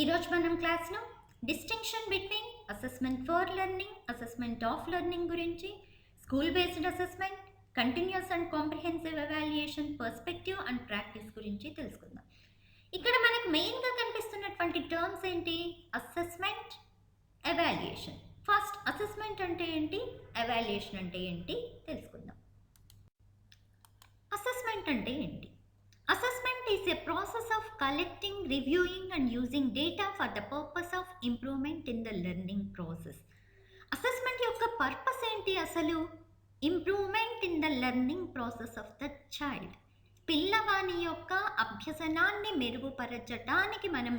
ఈరోజు మనం క్లాస్లో distinction between assessment for learning, assessment of learning గురించి, school based assessment, continuous and comprehensive evaluation, perspective and practice గురించి తెలుసుకుందాం. ఇక్కడ మనకు మెయిన్గా కనిపిస్తున్నటువంటి టర్మ్స్ ఏంటి? Assessment, evaluation. ఫస్ట్ అసెస్మెంట్ అంటే ఏంటి, ఎవాల్యుయేషన్ అంటే ఏంటి తెలుసుకుందాం. అసెస్మెంట్ అంటే ఏంటి? Assessment is a process of collecting, reviewing and using data for the purpose of improvement in the learning process. Assessment యొక్క పర్పస్ ఏంటి అసలు? Improvement in the learning process of the child. పిల్లవాని యొక్క అభ్యసనాన్ని మెరుగుపరచడానికి మనం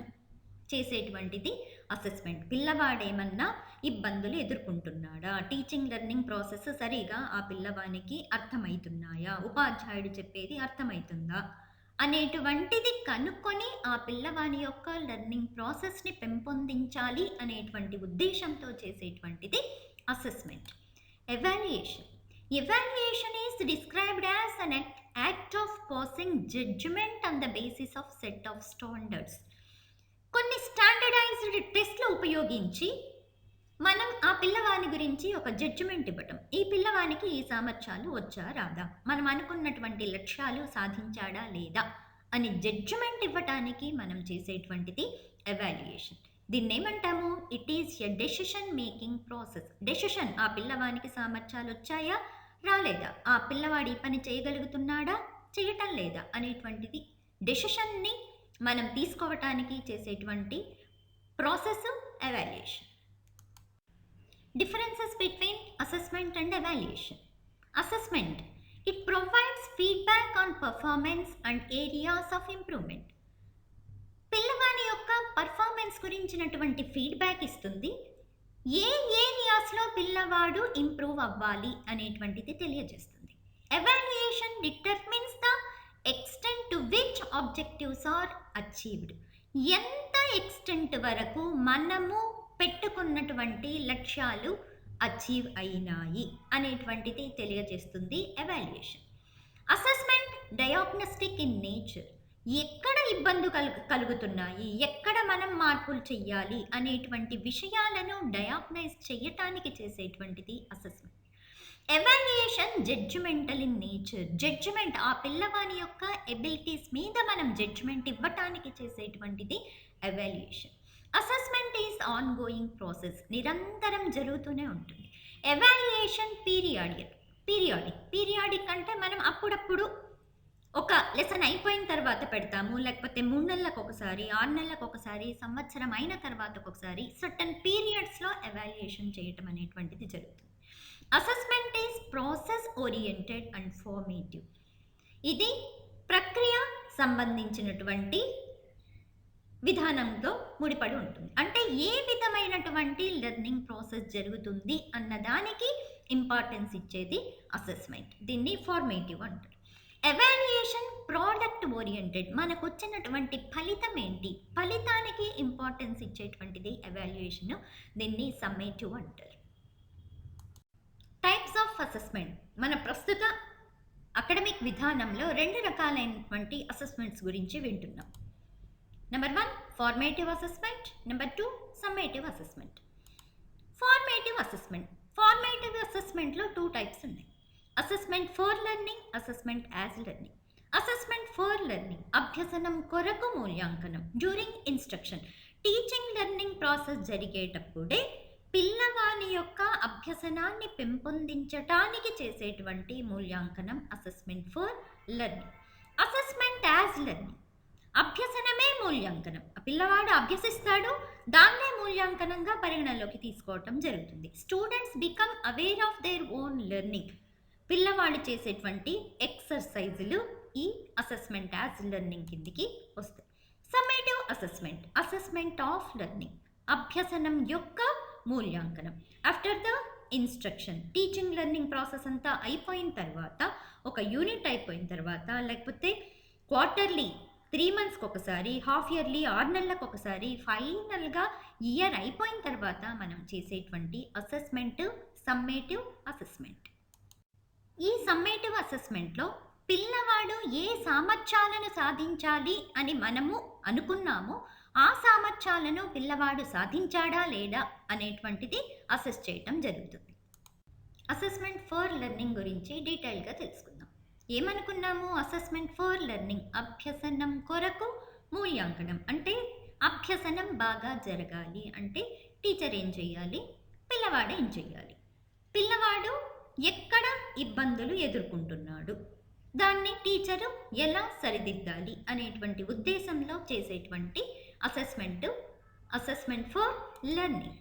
చేసేటువంటిది అసెస్మెంట్. పిల్లవాడేమన్నా ఇబ్బందులు ఎదుర్కొంటున్నాడా, టీచింగ్ లెర్నింగ్ ప్రాసెస్ సరిగా ఆ పిల్లవానికి అర్థమవుతున్నాయా, ఉపాధ్యాయుడు చెప్పేది అర్థమవుతుందా అనేటువంటిది కనుక్కొని ఆ పిల్లవాని యొక్క లెర్నింగ్ ప్రాసెస్ని పెంపొందించాలి అనేటువంటి ఉద్దేశంతో చేసేటువంటిది assessment. Evaluation. Evaluation is described as an act of passing judgement on the basis of set of standards. కొన్ని స్టాండర్డైజ్డ్ టెస్ట్లు ఉపయోగించి మనం ఆ పిల్లవాని గురించి ఒక జడ్జిమెంట్ ఇవ్వటం. ఈ పిల్లవానికి ఈ సామర్థ్యాలు వచ్చా రాదా, మనం అనుకున్నటువంటి లక్ష్యాలు సాధించాడా లేదా అని జడ్జిమెంట్ ఇవ్వటానికి మనం చేసేటువంటిది ఎవాల్యుయేషన్. దీన్ని ఏమంటాము? It is a decision making process. Decision, ఆ పిల్లవానికి సామర్థ్యాలు వచ్చాయా రాలేదా, ఆ పిల్లవాడు ఈ పని చేయగలుగుతున్నాడా చేయటం లేదా అనేటువంటిది డెసిషన్ని మనం తీసుకోవటానికి చేసేటువంటి process evaluation. Differences between assessment and evaluation. Assessment, it provides feedback on performance and areas of improvement. పిల్లవాని యొక్క పర్ఫార్మెన్స్ గురించినటువంటి ఫీడ్బ్యాక్ ఇస్తుంది. ఏ ఏరియాస్లో పిల్లవాడు ఇంప్రూవ్ అవ్వాలి అనేటువంటిది తెలియజేస్తుంది. Evaluation determines the extent to which objectives are achieved. ఎంత ఎక్స్టెంట్ వరకు మనము పెట్టుకున్నటువంటి లక్ష్యాలు అచీవ్ అయినాయి అనేటువంటిది తెలియజేస్తుంది evaluation. Assessment diagnostic in nature. ఎక్కడ ఇబ్బంది కలుగుతున్నాయి, ఎక్కడ మనం మార్పులు చెయ్యాలి అనేటువంటి విషయాలను డయాగ్నైజ్ చేయటానికి చేసేటువంటిది assessment. Evaluation judgemental in nature. Judgement, ఆ పిల్లవాని యొక్క ఎబిలిటీస్ మీద మనం జడ్జిమెంట్ ఇవ్వటానికి చేసేటువంటిది evaluation. Assessment is ongoing process, నిరంతరం జరుగుతూనే ఉంటుంది. ఎవాల్యుయేషన్ పీరియాడిక్ అంటే మనం అప్పుడప్పుడు ఒక లెసన్ అయిపోయిన తర్వాత పెడతాము, లేకపోతే 3 నెలలకు ఒకసారి, 6 నెలలకు ఒకసారి, సంవత్సరం అయిన తర్వాత ఒకసారి సర్టన్ పీరియడ్స్లో ఎవాల్యుయేషన్ చేయటం అనేటువంటిది జరుగుతుంది. Assessment is process oriented and formative. ఇది ప్రక్రియ సంబంధించినటువంటి విధానంతో ముడిపడి ఉంటుంది. అంటే ఏ విధమైనటువంటి లెర్నింగ్ ప్రాసెస్ జరుగుతుంది అన్నదానికి ఇంపార్టెన్స్ ఇచ్చేది అసెస్మెంట్. దీన్ని ఫార్మేటివ్ అంటారు. Evaluation product oriented. మనకు వచ్చినటువంటి ఫలితం ఏంటి, ఫలితానికి ఇంపార్టెన్స్ ఇచ్చేటువంటిది ఎవాల్యుయేషన్. దీన్ని సమ్మేటివ్ అంటారు. Types of assessment. మన ప్రస్తుత అకాడమిక్ విధానంలో 2 రకాలైనటువంటి అసెస్మెంట్స్ గురించి వింటున్నాం. Number 1 formative assessment, number 2 summative assessment. Formative అసెస్మెంట్లో 2 టైప్స్ ఉన్నాయి. Assessment for learning, assessment as learning. Assessment for learning అభ్యసనం కొరకు మూల్యాంకనం. During instruction, teaching learning process జరిగేటప్పుడే పిల్లవాని యొక్క అభ్యసనాన్ని పెంపొందించటానికి చేసేటువంటి మూల్యాంకనం assessment for learning. Assessment as learning అభ్యసనమే మూల్యాంకనం. పిల్లవాడు అభ్యసిస్తాడు, దాన్నే మూల్యాంకనంగా పరిగణలోకి తీసుకోవటం జరుగుతుంది. Students become aware of their own learning. పిల్లవాడు చేసేటువంటి ఎక్సర్సైజులు ఈ అసెస్మెంట్ యాజ్ లెర్నింగ్ కిందికి వస్తాయి. Summative assessment, assessment of learning అభ్యసనం యొక్క మూల్యాంకనం. After the instruction, teaching learning process అంతా అయిపోయిన తర్వాత, ఒక యూనిట్ అయిపోయిన తర్వాత, లేకపోతే క్వార్టర్లీ 3 మంత్స్కి ఒకసారి, హాఫ్ ఇయర్లీ 6 నెలలకు ఒకసారి, ఫైనల్గా ఇయర్ అయిపోయిన తర్వాత మనం చేసేటువంటి అసెస్మెంట్ సమ్మేటివ్ అసెస్మెంట్. ఈ సమ్మేటివ్ అసెస్మెంట్లో పిల్లవాడు ఏ సామర్థ్యాలను సాధించాలి అని మనము అనుకున్నామో ఆ సామర్థ్యాలు సామర్థ్యాలను పిల్లవాడు సాధించాడా లేదా అనేటువంటిది అసెస్ చేయటం జరుగుతుంది. అసెస్మెంట్ ఫర్ లెర్నింగ్ గురించి డీటెయిల్గా తెలుసుకుందాం. ఏమనుకున్నాము? అసెస్మెంట్ ఫర్ లెర్నింగ్ అభ్యసనం కొరకు మూల్యాంకనం. అంటే అభ్యసనం బాగా జరగాలి అంటే టీచర్ ఏం చేయాలి, పిల్లవాడు ఏం చేయాలి, పిల్లవాడు ఎక్కడ ఇబ్బందులు ఎదుర్కొంటున్నాడు, దాన్ని టీచరు ఎలా సరిదిద్దాలి అనేటువంటి ఉద్దేశంలో చేసేటువంటి assessment for learning.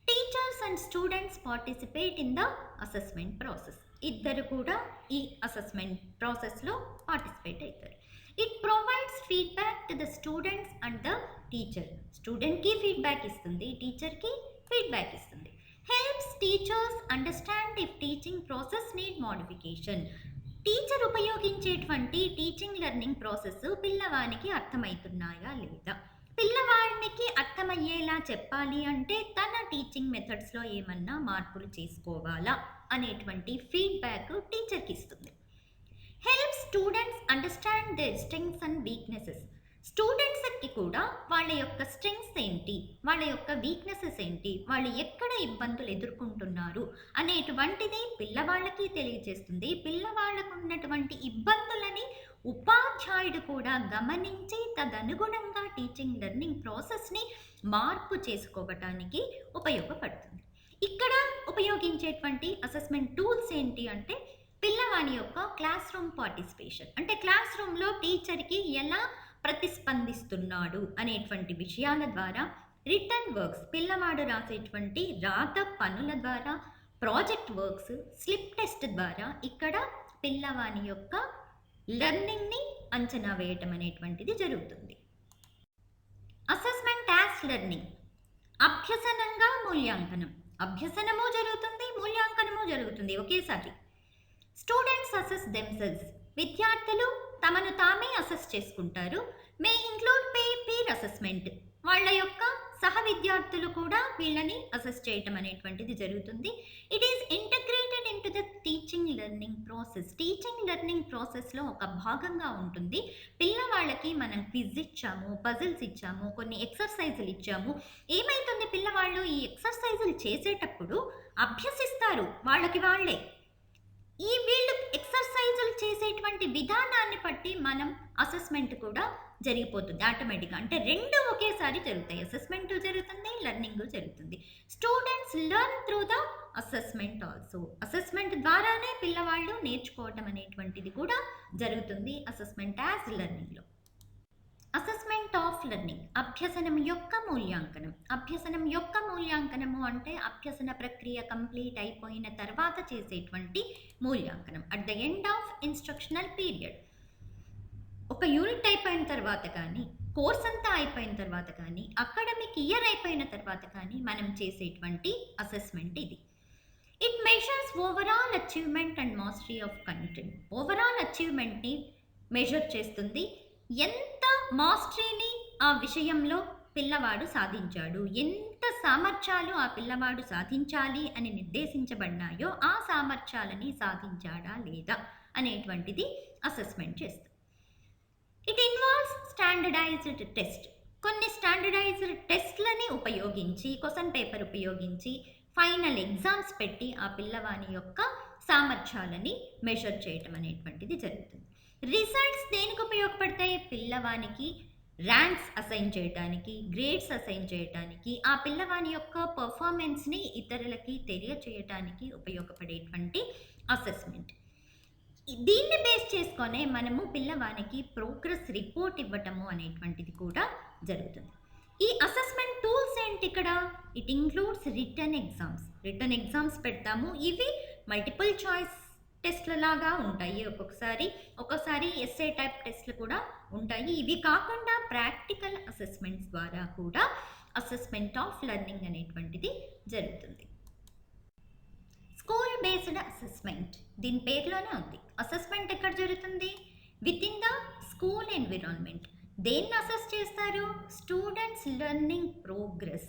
Teachers and students participate in the assessment process. ఇద్దరు కూడా ఈ అసెస్మెంట్ ప్రాసెస్లో పార్టిసిపేట్ అవుతారు. It provides feedback to the students and the teacher. స్టూడెంట్కి ఫీడ్బ్యాక్ ఇస్తుంది, టీచర్కి ఫీడ్బ్యాక్ ఇస్తుంది. Helps teachers understand if teaching process need modification. Teacher ఉపయోగించేటువంటి టీచింగ్ లెర్నింగ్ ప్రాసెస్ పిల్లవానికి అర్థమవుతున్నాయా లేదా, పిల్లవాడికి అర్థమయ్యేలా చెప్పాలి అంటే తన టీచింగ్ మెథడ్స్లో ఏమన్నా మార్పులు చేసుకోవాలా అనేటువంటి ఫీడ్బ్యాక్ టీచర్కి ఇస్తుంది. Help students understand their strengths and weaknesses. స్టూడెంట్స్కి కూడా వాళ్ళ యొక్క స్ట్రెంగ్స్ ఏంటి, వాళ్ళ యొక్క వీక్నెసెస్ ఏంటి, వాళ్ళు ఎక్కడ ఇబ్బందులు ఎదుర్కొంటున్నారు అనేటువంటిది పిల్లవాళ్ళకి తెలియజేస్తుంది. పిల్లవాళ్ళకు ఉన్నటువంటి ఇబ్బందులని ఉపాధ్యాయుడు కూడా గమనించి తదనుగుణంగా టీచింగ్ లెర్నింగ్ ప్రాసెస్ని మార్పు చేసుకోవటానికి ఉపయోగపడుతుంది. ఇక్కడ ఉపయోగించేటువంటి అసెస్మెంట్ టూల్స్ ఏంటి అంటే పిల్లవాని యొక్క క్లాస్ రూమ్ పార్టిసిపేషన్. అంటే క్లాస్ రూమ్లో టీచర్కి ఎలా ప్రతిస్పందిస్తున్నాడు అనేటువంటి విషయాల ద్వారా, రిటర్న్ వర్క్స్ పిల్లవాడు రాసేటువంటి రాత పనుల ద్వారా, ప్రాజెక్ట్ వర్క్స్, స్లిప్ టెస్ట్ ద్వారా ఇక్కడ పిల్లవాని యొక్క లెర్నింగ్ని అంచనా వేయటం అనేటువంటిది జరుగుతుంది. Assessment as learning. అభ్యసనంగా మూల్యాంకనం. అభ్యసనము జరుగుతుంది, మూల్యాంకనము జరుగుతుంది ఒకేసారి. Students assess themselves. విద్యార్థులు తమను తామే అసెస్ చేసుకుంటారు. మే ఇంక్లూడ్ పీర్ అసెస్మెంట్. వాళ్ళ యొక్క సహ విద్యార్థులు కూడా వీళ్ళని అసెస్ చేయటం అనేటువంటిది జరుగుతుంది. It is integrated in to the teaching learning process. Teaching learning ప్రాసెస్లో ఒక భాగంగా ఉంటుంది. పిల్లవాళ్ళకి మనం క్విజ్ ఇచ్చాము, పజిల్స్ ఇచ్చాము, కొన్ని ఎక్సర్సైజులు ఇచ్చాము. ఏమైతుంది, పిల్లవాళ్ళు ఈ ఎక్సర్సైజులు చేసేటప్పుడు అభ్యసిస్తారు వాళ్ళకి వాళ్ళే. ఈ వీళ్ళు ఎక్సర్సైజులు చేసేటువంటి విధానాన్ని బట్టి మనం అసెస్మెంట్ కూడా జరిగిపోతుంది ఆటోమేటిక్గా. అంటే రెండు ఒకేసారి జరుగుతాయి, అసెస్మెంట్ జరుగుతుంది, లెర్నింగ్ జరుగుతుంది. Students learn through the assessment also. Assessment ద్వారానే పిల్లవాళ్ళు నేర్చుకోవటం అనేటువంటిది కూడా జరుగుతుంది అసెస్మెంట్ యాజ్ లెర్నింగ్లో. Assessment of learning. అభ్యసనం యొక్క మూల్యాంకనం. అభ్యసనం యొక్క మూల్యాంకనము అంటే అభ్యసన ప్రక్రియ కంప్లీట్ అయిపోయిన తర్వాత చేసేటువంటి మూల్యాంకనం. At the end of instructional period. ఒక యూనిట్ అయిపోయిన తర్వాత కానీ, కోర్స్ అంతా అయిపోయిన తర్వాత కానీ, అకాడమిక్ ఇయర్ అయిపోయిన తర్వాత కానీ మనం చేసేటువంటి అసెస్మెంట్ ఇది. It measures overall achievement and mastery of content. Overall అచీవ్మెంట్ని మెజర్ చేస్తుంది. ఎంత మాస్టరీని ఆ విషయంలో పిల్లవాడు సాధించాడు, ఎంత సామర్థ్యాలు ఆ పిల్లవాడు సాధించాలి అని నిర్దేశించబడినాయో ఆ సామర్థ్యాలని సాధించాడా లేదా అనేటువంటిది అసెస్మెంట్ చేస్తుంది. It involves standardized test. కొన్ని స్టాండర్డైజ్డ్ టెస్ట్లని ఉపయోగించి, క్వశ్చన్ పేపర్ ఉపయోగించి, ఫైనల్ ఎగ్జామ్స్ పెట్టి ఆ పిల్లవాని యొక్క సామర్థ్యాలని మెజర్ చేయటం అనేటువంటిది జరుగుతుంది. రిజల్ట్స్ దేనికి ఉపయోగపడతాయి? పిల్లవానికి ర్యాంక్స్ అసైన్ చేయడానికి, గ్రేడ్స్ అసైన్ చేయడానికి, ఆ పిల్లవాని యొక్క పర్ఫార్మెన్స్ని ఇతరులకి తెలియచేయటానికి ఉపయోగపడేటువంటి అసెస్మెంట్. దీన్ని బేస్ చేసుకొనే మనము పిల్లవానికి ప్రోగ్రెస్ రిపోర్ట్ ఇవ్వటము అనేటువంటిది కూడా జరుగుతుంది. ఈ అసెస్మెంట్ టూల్స్ ఏంటి ఇక్కడ? It includes return exams. Return exams పెడతాము. ఇవి మల్టిపుల్ చాయిస్ టెస్ట్ల లాగా ఉంటాయి, ఒక్కొక్కసారి ఎస్ఏ టైప్ టెస్ట్లు కూడా ఉంటాయి. ఇవి కాకుండా ప్రాక్టికల్ అసెస్మెంట్స్ ద్వారా కూడా అసెస్మెంట్ ఆఫ్ లెర్నింగ్ అనేటువంటిది జరుగుతుంది. స్కూల్ బేస్డ్ అసెస్మెంట్, దీని పేరులోనే ఉంది. అసెస్మెంట్ ఎక్కడ జరుగుతుంది? Within the school environment. దేన్ని అసెస్ చేస్తారు? Students learning progress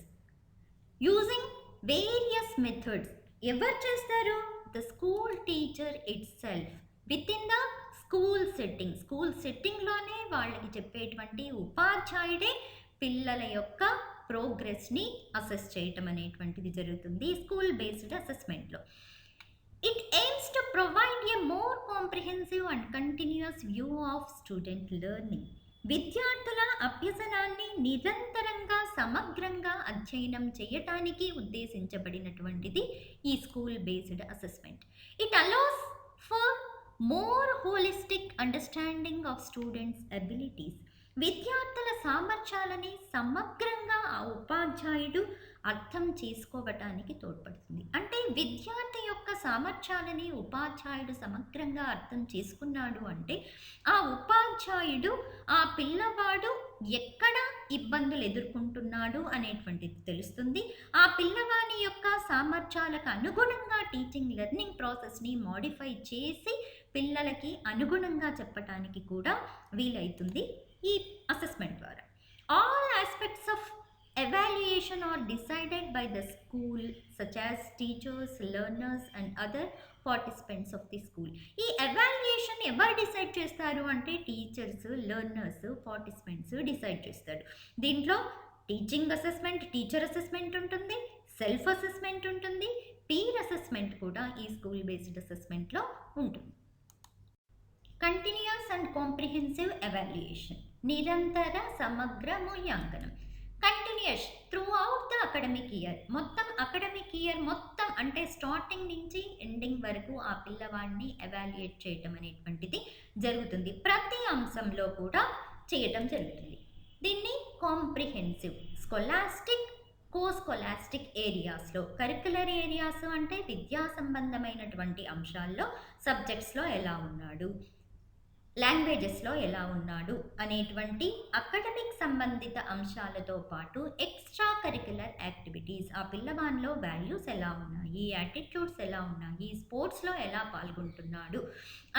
using various methods. ఎవరు చేస్తారు? The school teacher itself within the school setting. School సెట్టింగ్లోనే వాళ్ళకి చెప్పేటువంటి ఉపాధ్యాయుడే పిల్లల యొక్క ప్రోగ్రెస్ని అసెస్ చేయటం అనేటువంటిది జరుగుతుంది స్కూల్ బేస్డ్ అసెస్మెంట్లో. It aims to provide a more comprehensive and continuous view of student learning. విద్యార్థుల అభ్యసనాన్ని నిరంతరంగా సమగ్రంగా అధ్యయనం చేయటానికి ఉద్దేశించబడినటువంటిది ఈ school based assessment. It allows for more holistic understanding of students abilities. విద్యార్థుల సామర్థ్యాలని సమగ్రంగా ఆ ఉపాధ్యాయుడు అర్థం చేసుకోవటానికి తోడ్పడుతుంది. అంటే విద్యార్థి యొక్క సామర్థ్యాలని ఉపాధ్యాయుడు సమగ్రంగా అర్థం చేసుకున్నాడు అంటే ఆ ఉపాధ్యాయుడు ఆ పిల్లవాడు ఎక్కడ ఇబ్బందులు ఎదుర్కొంటున్నాడు అనేటువంటిది తెలుస్తుంది. ఆ పిల్లవాని యొక్క సామర్థ్యాలకు అనుగుణంగా టీచింగ్ లెర్నింగ్ ప్రాసెస్ని మోడిఫై చేసి పిల్లలకి అనుగుణంగా చెప్పటానికి కూడా వీలవుతుంది ఈ అసెస్మెంట్ ద్వారా. All aspects of evaluation are decided by the school such as teachers, learners and other participants of the school. ఈ ఎవాల్యుయేషన్ ఎవరు డిసైడ్ చేస్తారు అంటే టీచర్స్, లెర్నర్స్, పార్టిసిపెంట్స్ డిసైడ్ చేస్తారు. దీంట్లో టీచింగ్ అసెస్మెంట్, టీచర్ అసెస్మెంట్ ఉంటుంది, సెల్ఫ్ అసెస్మెంట్ ఉంటుంది, peer assessment కూడా ఈ స్కూల్ బేస్డ్ అసెస్మెంట్లో ఉంటుంది. కంటిన్యూస్ అండ్ కాంప్రిహెన్సివ్ ఎవాల్యుయేషన్, నిరంతర సమగ్ర మూల్యాంకనం. Continuous through out the academic year, మొత్తం అకాడమిక్ ఇయర్ మొత్తం అంటే స్టార్టింగ్ నుంచి ఎండింగ్ వరకు ఆ పిల్లవాడిని ఎవాల్యుయేట్ చేయటం అనేటువంటిది జరుగుతుంది. ప్రతి అంశంలో కూడా చేయటం జరుగుతుంది. దీన్ని కాంప్రిహెన్సివ్, స్కొలాస్టిక్, కోస్కొలాస్టిక్ ఏరియాస్లో, కరిక్యులర్ ఏరియాస్ అంటే విద్యా సంబంధమైనటువంటి అంశాల్లో సబ్జెక్ట్స్లో ఎలా ఉన్నాడు, లాంగ్వేజెస్లో ఎలా ఉన్నాడు అనేటువంటి అకాడమిక్ సంబంధిత అంశాలతో పాటు ఎక్స్ట్రా కరిక్యులర్ యాక్టివిటీస్, ఆ పిల్లవానిలో వాల్యూస్ ఎలా ఉన్నాయి, యాటిట్యూడ్స్ ఎలా ఉన్నాయి, స్పోర్ట్స్లో ఎలా పాల్గొంటున్నాడు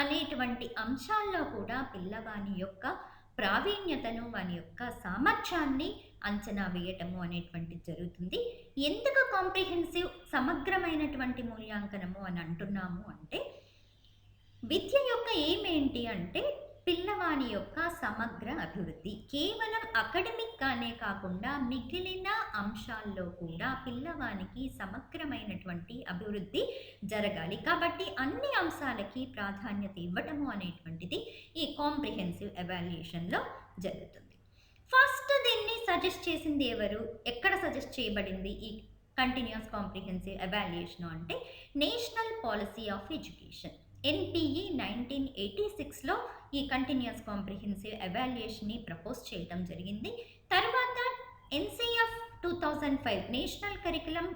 అనేటువంటి అంశాల్లో కూడా పిల్లవాని యొక్క ప్రావీణ్యతను, వాని యొక్క సామర్థ్యాన్ని అంచనా వేయటము అనేటువంటిది జరుగుతుంది. ఎందుకు కాంప్రిహెన్సివ్ సమగ్రమైనటువంటి మూల్యాంకనము అని అంటున్నాము అంటే విద్య యొక్క ఏమేంటి అంటే పిల్లవాని యొక్క సమగ్ర అభివృద్ధి. కేవలం అకాడమిక్గానే కాకుండా మిగిలిన అంశాల్లో కూడా పిల్లవానికి సమగ్రమైనటువంటి అభివృద్ధి జరగాలి. కాబట్టి అన్ని అంశాలకి ప్రాధాన్యత ఇవ్వటము అనేటువంటిది ఈ కాంప్రిహెన్సివ్ ఎవాల్యుయేషన్లో జరుగుతుంది. ఫస్ట్ దీన్ని సజెస్ట్ చేసింది ఎవరు, ఎక్కడ సజెస్ట్ చేయబడింది ఈ కంటిన్యూస్ కాంప్రిహెన్సివ్ ఎవాల్యుయేషన్ అంటే national policy of education, NPE 1986లో ఈ కంటిన్యూస్ కాంప్రిహెన్సివ్ ఎవాల్యుయేషన్ని ప్రపోజ్ చేయడం జరిగింది. తర్వాత NCF 2005 నేషనల్ కరికులం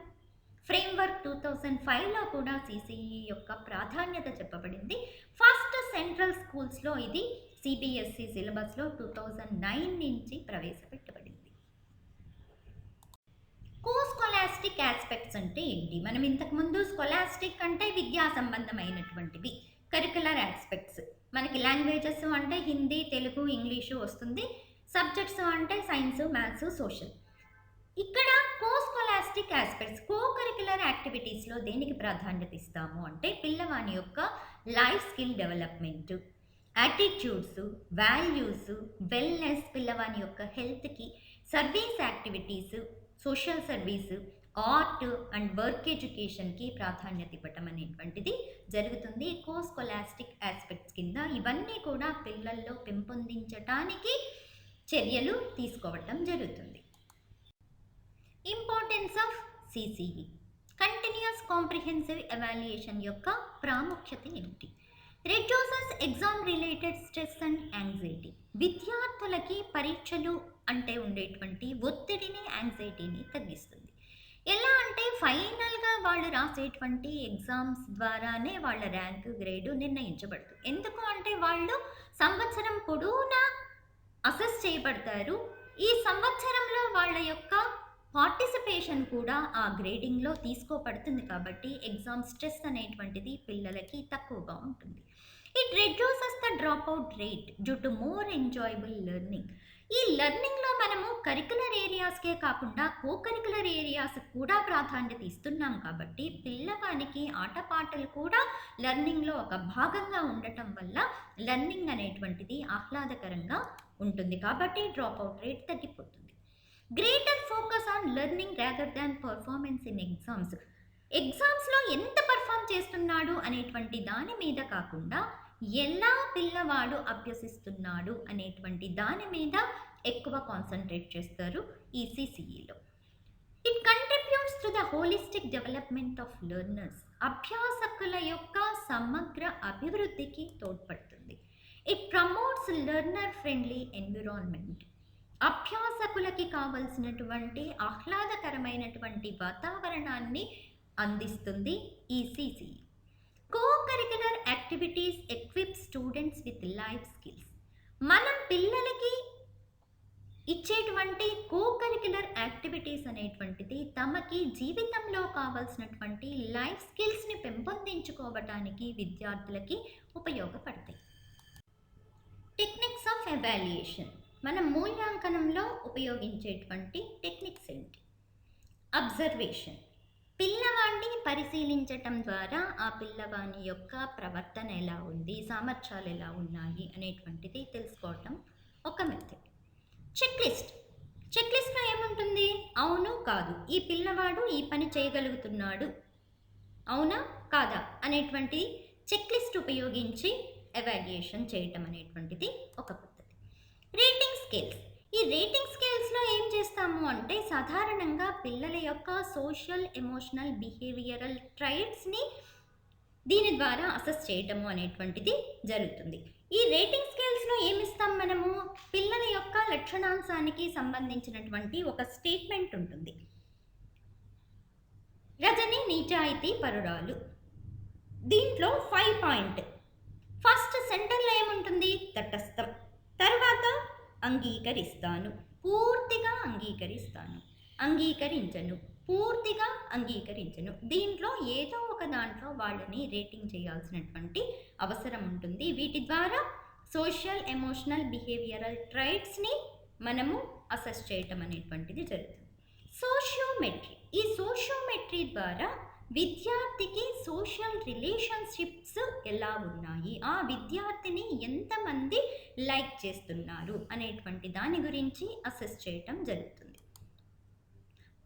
ఫ్రేమ్వర్క్ 2005లో కూడా CCE యొక్క ప్రాధాన్యత చెప్పబడింది. ఫస్ట్ సెంట్రల్ స్కూల్స్లో ఇది CBSE సిలబస్లో 2009 నుంచి ప్రవేశపెట్టబడింది. కోస్కొలాస్టిక్ ఆస్పెక్ట్స్ అంటే ఏంటి? మనం ఇంతకుముందు స్కొలాస్టిక్ అంటే విద్యా సంబంధమైనటువంటివి, కరిక్యులర్ ఆస్పెక్ట్స్ మనకి లాంగ్వేజెస్ అంటే హిందీ, తెలుగు, ఇంగ్లీషు వస్తుంది. సబ్జెక్ట్స్ అంటే సైన్స్, మ్యాథ్స్, సోషల్. ఇక్కడ కోస్కొలాస్టిక్ ఆస్పెక్ట్స్, కో కరిక్యులర్ యాక్టివిటీస్లో దేనికి ప్రాధాన్యత ఇస్తాము అంటే పిల్లవాని యొక్క life skill development, attitudes, values, wellness, పిల్లవాని యొక్క హెల్త్కి, service activities, social service, art and work ఎడ్యుకేషన్కి ప్రాధాన్యత ఇవ్వటం అనేటువంటిది జరుగుతుంది. కోస్కొలాస్టిక్ ఆస్పెక్ట్స్ కింద ఇవన్నీ కూడా పిల్లల్లో పెంపొందించటానికి చర్యలు తీసుకోవటం జరుగుతుంది. Importance of CCE, continuous comprehensive evaluation యొక్క ప్రాముఖ్యత ఏమిటి? Reduces exam related stress and anxiety. విద్యార్థులకి పరీక్షలు అంటే ఉండేటువంటి ఒత్తిడిని, యాంగ్జైటీని తగ్గిస్తుంది. ఎలా అంటే ఫైనల్గా వాళ్ళు రాసేటువంటి ఎగ్జామ్స్ ద్వారానే వాళ్ళ ర్యాంకు, గ్రేడు నిర్ణయించబడుతుంది. ఎందుకు అంటే వాళ్ళు సంవత్సరం పొడవునా అసెస్ చేయబడతారు. ఈ సంవత్సరంలో వాళ్ళ యొక్క పార్టిసిపేషన్ కూడా ఆ గ్రేడింగ్లో తీసుకోబడుతుంది. కాబట్టి ఎగ్జామ్ స్ట్రెస్ అనేటువంటిది పిల్లలకి తక్కువగా ఉంటుంది. It reduces the drop out rate due to more enjoyable learning. ఈ లెర్నింగ్లో మనము కరిక్యులర్ ఏరియాస్కే కాకుండా కో కరిక్యులర్ ఏరియాస్ కూడా ప్రాధాన్యత ఇస్తున్నాం. కాబట్టి పిల్లవానికి ఆటపాటలు కూడా లెర్నింగ్లో ఒక భాగంగా ఉండటం వల్ల లెర్నింగ్ అనేటువంటిది ఆహ్లాదకరంగా ఉంటుంది. కాబట్టి డ్రాప్ అవుట్ రేట్ తగ్గిపోతుంది. Greater focus on learning rather than performance in exams. ఎగ్జామ్స్లో ఎంత పర్ఫామ్ చేస్తున్నాడు అనేటువంటి దాని మీద కాకుండా ఎలా పిల్లవాడు అభ్యసిస్తున్నాడు అనేటువంటి దాని మీద ఎక్కువ కాన్సన్ట్రేట్ చేస్తారు ఈసీసీఈలో. It contributes to the holistic development of learners. అభ్యాసకుల యొక్క సమగ్ర అభివృద్ధికి తోడ్పడుతుంది. It promotes learner friendly environment. అభ్యాసకులకి కావలసినటువంటి ఆహ్లాదకరమైనటువంటి వాతావరణాన్ని అందిస్తుంది ECCE. Co-curricular activities equip students with life skills. మనం పిల్లలకి ఇచ్చేటువంటి కో-కరిక్యులర్ యాక్టివిటీస్ అనేటువంటిది తమకి జీవితంలో కావాల్సినటువంటి లైఫ్ స్కిల్స్ని పెంపొందించుకోవటానికి విద్యార్థులకి ఉపయోగపడతాయి. Techniques of evaluation. మనం మూల్యాంకనంలో ఉపయోగించేటువంటి టెక్నిక్స్ ఏంటి? అబ్జర్వేషన్. పిల్లవాడిని పరిశీలించటం ద్వారా ఆ పిల్లవాని యొక్క ప్రవర్తన ఎలా ఉంది, సామర్థ్యాలు ఎలా ఉన్నాయి అనేటువంటిది తెలుసుకోవటం ఒక మెథడ్. చెక్లిస్ట్. చెక్లిస్ట్లో ఏముంటుంది? అవును కాదు, ఈ పిల్లవాడు ఈ పని చేయగలుగుతున్నాడు, అవునా కాదా అనేటువంటి చెక్లిస్ట్ ఉపయోగించి ఎవాల్యుయేషన్ చేయటం అనేటువంటిది ఒక పద్ధతి. Rating scales. ఈ రేటింగ్ స్కేల్స్లో ఏం చేస్తాము అంటే సాధారణంగా పిల్లల యొక్క సోషల్, ఎమోషనల్, బిహేవియరల్ ట్రైట్స్ని దీని ద్వారా అసెస్ చేయటము అనేటువంటిది జరుగుతుంది. ఈ రేటింగ్ స్కేల్స్లో ఏమిస్తాం మనము? పిల్లల యొక్క లక్షణాంశానికి సంబంధించినటువంటి ఒక స్టేట్మెంట్ ఉంటుంది. రజని నిజాయితీ పరురాలు. దీంట్లో 5 పాయింట్. ఫస్ట్ సెంటర్లో ఏముంటుంది? తటస్థం. తర్వాత అంగీకరిస్తాను, పూర్తిగా అంగీకరిస్తాను, అంగీకరించను, పూర్తిగా అంగీకరించను. దీంట్లో ఏదో ఒక దాంట్లో వాళ్ళని రేటింగ్ చేయాల్సినటువంటి అవసరం ఉంటుంది. వీటి ద్వారా సోషల్, ఎమోషనల్, బిహేవియరల్ ట్రైట్స్ని మనము అసెస్ చేయటం అనేటువంటిది జరుగుతుంది. సోషియోమెట్రీ. ఈ సోషియోమెట్రీ ద్వారా విద్యార్థికి సోషల్ రిలేషన్షిప్స్ ఎలా ఉన్నాయి, ఆ విద్యార్థిని ఎంతమంది లైక్ చేస్తున్నారు అనేటువంటి దాని గురించి అసెస్ చేయటం జరుగుతుంది.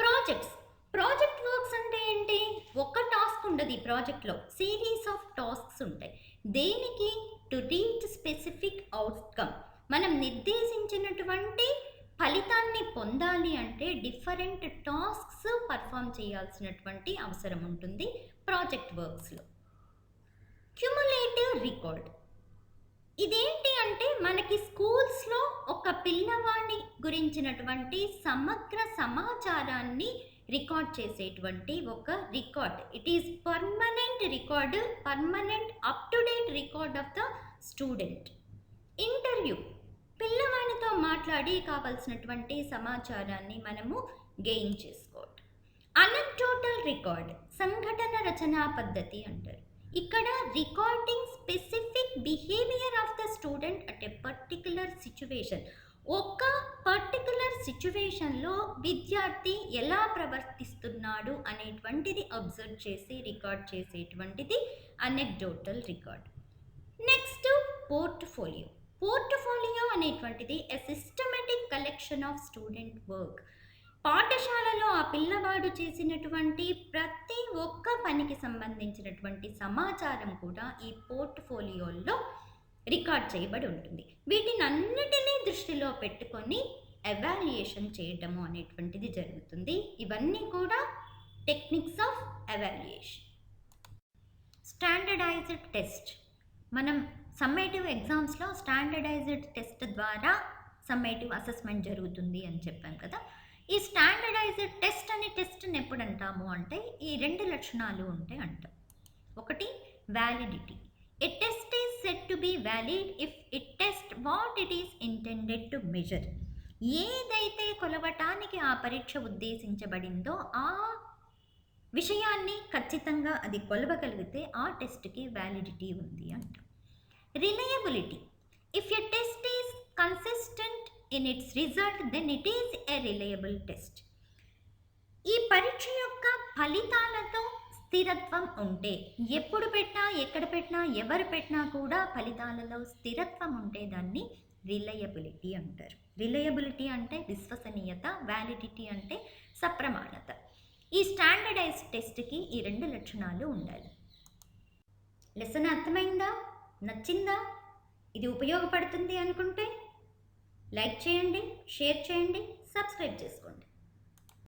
ప్రాజెక్ట్స్. ప్రాజెక్ట్ వర్క్స్ అంటే ఏంటి? ఒక టాస్క్ ఉండదు ఈ ప్రాజెక్ట్లో, సిరీస్ ఆఫ్ టాస్క్స్ ఉంటాయి. దేనికి? To reach specific outcome. మనం నిర్దేశించినటువంటి ఫలితాన్ని పొందాలి అంటే డిఫరెంట్ టాస్క్స్ పర్ఫామ్ చేయాల్సినటువంటి అవసరం ఉంటుంది ప్రాజెక్ట్ వర్క్స్లో. Cumulative record. ఇదేంటి అంటే మనకి స్కూల్స్లో ఒక పిల్లవాడి గురించినటువంటి సమగ్ర సమాచారాన్ని రికార్డ్ చేసేటువంటి ఒక record. It is permanent record, permanent up to date record of the student. Interview. పిల్లవాడితో మాట్లాడి కావాల్సినటువంటి సమాచారాన్ని మనము గెయిన్ చేసుకోవటం. Anecdotal record. సంఘటన రచనా పద్ధతి అంటారు. ఇక్కడ recording specific behaviour of the student at a particular situation. ఒక పర్టికులర్ సిచ్యువేషన్లో విద్యార్థి ఎలా ప్రవర్తిస్తున్నాడు అనేటువంటిది అబ్జర్వ్ చేసి రికార్డ్ చేసేటువంటిది anecdotal record. Next portfolio. Portfolio అనేటువంటిది a systematic collection of student work. పాఠశాలలో ఆ పిల్లవాడు చేసినటువంటి ప్రతి ఒక్క పనికి సంబంధించినటువంటి సమాచారం కూడా ఈ పోర్ట్ఫోలియోలో రికార్డ్ చేయబడి ఉంటుంది. వీటిని అన్నిటినీ దృష్టిలో పెట్టుకొని ఎవాల్యుయేషన్ చేయడము అనేటువంటిది జరుగుతుంది. ఇవన్నీ కూడా techniques of evaluation. Standardized test. మనం సమ్మేటివ్ ఎగ్జామ్స్లో స్టాండర్డైజ్డ్ టెస్ట్ ద్వారా సమ్మేటివ్ అసెస్మెంట్ జరుగుతుంది అని చెప్పాం కదా. ఈ స్టాండర్డైజ్డ్ టెస్ట్ అనే టెస్ట్ని ఎప్పుడు అంటాము అంటే ఈ 2 లక్షణాలు ఉంటాయి అంటాం. ఒకటి validity. A test is said to be valid if it test what it is intended to measure. ఏదైతే కొలవటానికి ఆ పరీక్ష ఉద్దేశించబడిందో ఆ విషయాన్ని ఖచ్చితంగా అది కొలవగలిగితే ఆ టెస్ట్కి వ్యాలిడిటీ ఉంది అంటాం. Reliability. If a test is consistent in its result then it is a reliable test. ఈ పరీక్ష యొక్క ఫలితాలతో స్థిరత్వం ఉంటే, ఎప్పుడు పెట్టినా ఎక్కడ పెట్టినా ఎవరు పెట్టినా కూడా ఫలితాలలో స్థిరత్వం ఉంటే దాన్ని రిలయబిలిటీ అంటారు. రిలయబిలిటీ అంటే విశ్వసనీయత, వ్యాలిడిటీ అంటే సప్రమాణత. ఈ స్టాండర్డైజ్ టెస్ట్కి ఈ 2 లక్షణాలు ఉండాలి. లెసన్ అర్థమైందా? నచ్చిందా? ఇది ఉపయోగపడుతుంది అనుకుంటే లైక్ చేయండి, షేర్ చేయండి, సబ్స్క్రైబ్ చేసుకోండి.